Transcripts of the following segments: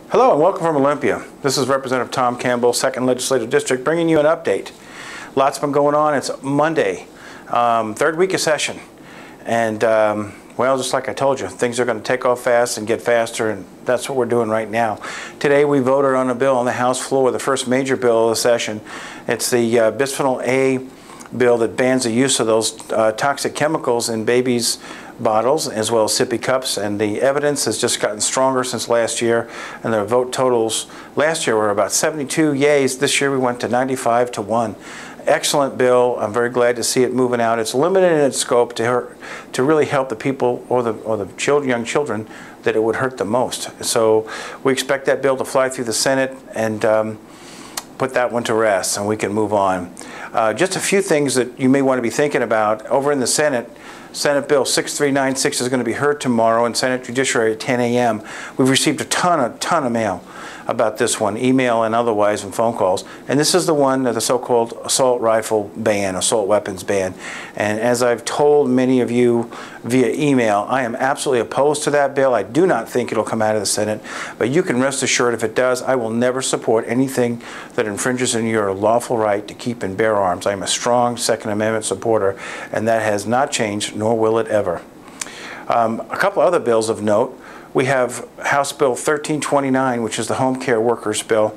Hello and welcome from Olympia. This is Representative Tom Campbell, 2nd Legislative District, bringing you an update. Lots been going on. It's Monday, third week of session. And, well, just like I told you, things are going to take off fast and get faster, and that's what we're doing right now. Today we voted on a bill on the House floor, the first major bill of the session. It's the bisphenol A bill that bans the use of those toxic chemicals in babies' bottles as well as sippy cups, and the evidence has just gotten stronger since last year, and the vote totals last year were about 72 yays. This year we went to 95 to 1. Excellent bill. I'm very glad to see it moving out. It's limited in its scope to really help the people or the young children that it would hurt the most. So we expect that bill to fly through the Senate and put that one to rest, and we can move on. Just a few things that you may want to be thinking about. Over in the Senate, Senate Bill 6396 is going to be heard tomorrow in Senate Judiciary at 10 a.m. We've received a ton of mail about this one, email and otherwise, and phone calls. And this is the one, the so-called assault rifle ban, assault weapons ban. And as I've told many of you via email, I am absolutely opposed to that bill. I do not think it'll come out of the Senate, but you can rest assured if it does, I will never support anything that infringes on your lawful right to keep and bear arms. I am a strong Second Amendment supporter, and that has not changed, nor will it ever. A couple other bills of note. We have House Bill 1329, which is the home care workers bill.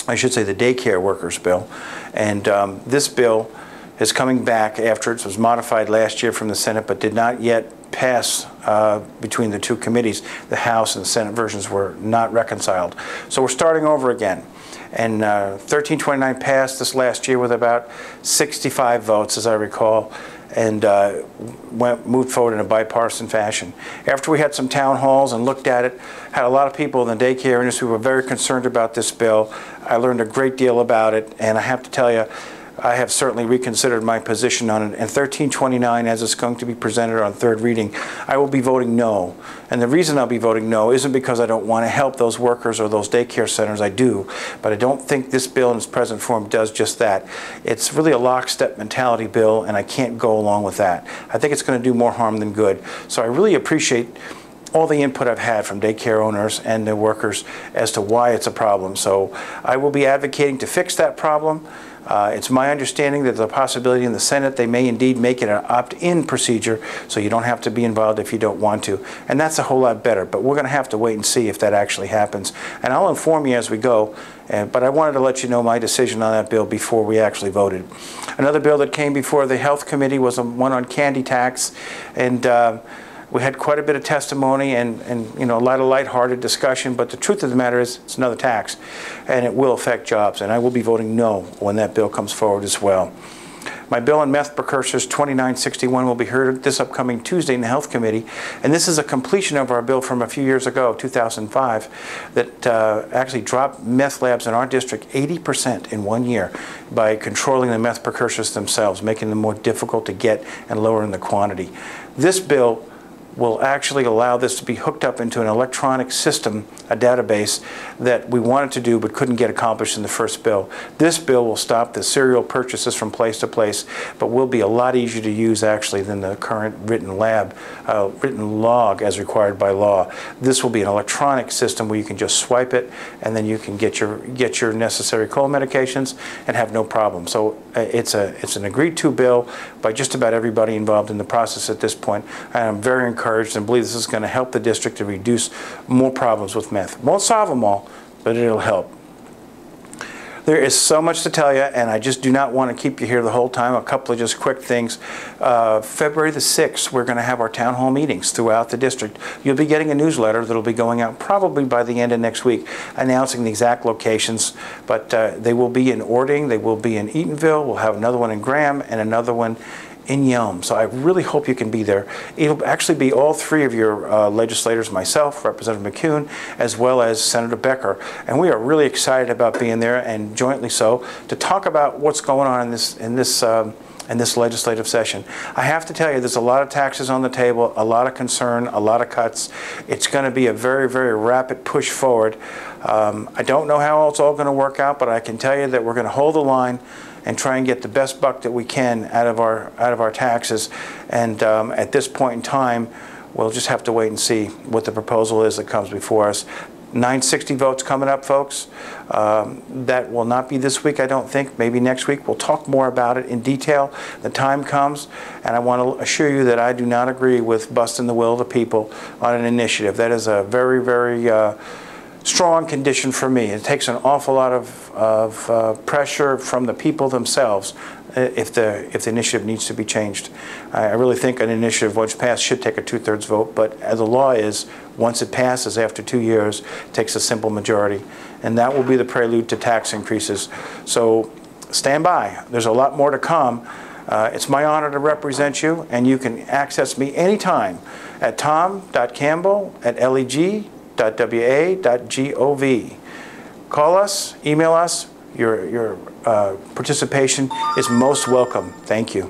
I should say the daycare workers bill. And this bill is coming back after it was modified last year from the Senate, but did not yet pass between the two committees. The House and the Senate versions were not reconciled. So we're starting over again. And 1329 passed this last year with about 65 votes, as I recall, and moved forward in a bipartisan fashion. After we had some town halls and looked at it, had a lot of people in the daycare industry who were very concerned about this bill. I learned a great deal about it, and I have to tell you, I have certainly reconsidered my position on it. And 1329, as it's going to be presented on third reading, I will be voting no. And the reason I'll be voting no isn't because I don't want to help those workers or those daycare centers. I do. But I don't think this bill in its present form does just that. It's really a lockstep mentality bill, and I can't go along with that. I think it's going to do more harm than good. So I really appreciate all the input I've had from daycare owners and their workers as to why it's a problem. So I will be advocating to fix that problem. It's my understanding that there's a possibility in the Senate they may indeed make it an opt-in procedure, so you don't have to be involved if you don't want to. And that's a whole lot better, but we're going to have to wait and see if that actually happens. And I'll inform you as we go, but I wanted to let you know my decision on that bill before we actually voted. Another bill that came before the Health Committee was one on candy tax, and we had quite a bit of testimony and you know, a lot of lighthearted discussion, but the truth of the matter is it's another tax, and it will affect jobs, and I will be voting no when that bill comes forward as well. My bill on meth precursors, 2961, will be heard this upcoming Tuesday in the Health Committee, and this is a completion of our bill from a few years ago, 2005, that actually dropped meth labs in our district 80% in 1 year by controlling the meth precursors themselves, making them more difficult to get and lowering the quantity. This bill will actually allow this to be hooked up into an electronic system, a database that we wanted to do but couldn't get accomplished in the first bill. This bill will stop the serial purchases from place to place, but will be a lot easier to use actually than the current written log as required by law. This will be an electronic system where you can just swipe it, and then you can get your necessary cold medications and have no problem. So it's an agreed to bill by just about everybody involved in the process at this point. I am very encouraged and believe this is going to help the district to reduce more problems with meth. Won't solve them all, but it'll help. There is so much to tell you, and I just do not want to keep you here the whole time. A couple of just quick things. February the 6th, we're going to have our town hall meetings throughout the district. You'll be getting a newsletter that will be going out probably by the end of next week, announcing the exact locations, but they will be in Ording, they will be in Eatonville, we'll have another one in Graham, and another one in Yelm. So I really hope you can be there. It'll actually be all three of your legislators, myself, Representative McCune, as well as Senator Becker. And we are really excited about being there, and jointly so, to talk about what's going on in this legislative session. I have to tell you, there's a lot of taxes on the table, a lot of concern, a lot of cuts. It's going to be a very, very rapid push forward. I don't know how it's all going to work out, but I can tell you that we're going to hold the line and try and get the best buck that we can out of our taxes. And at this point in time, we'll just have to wait and see what the proposal is that comes before us. 960 votes coming up, folks. That will not be this week, I don't think. Maybe next week. We'll talk more about it in detail. The time comes, and I want to assure you that I do not agree with busting the will of the people on an initiative. That is a very, very strong condition for me. It takes an awful lot of pressure from the people themselves if the initiative needs to be changed. I really think an initiative once passed should take a 2/3 vote, but as the law is, once it passes after 2 years, it takes a simple majority, and that will be the prelude to tax increases. So stand by. There's a lot more to come. It's my honor to represent you, and you can access me anytime at tom.campbell@leg.wa.gov. Call us, email us. Your participation is most welcome. Thank you.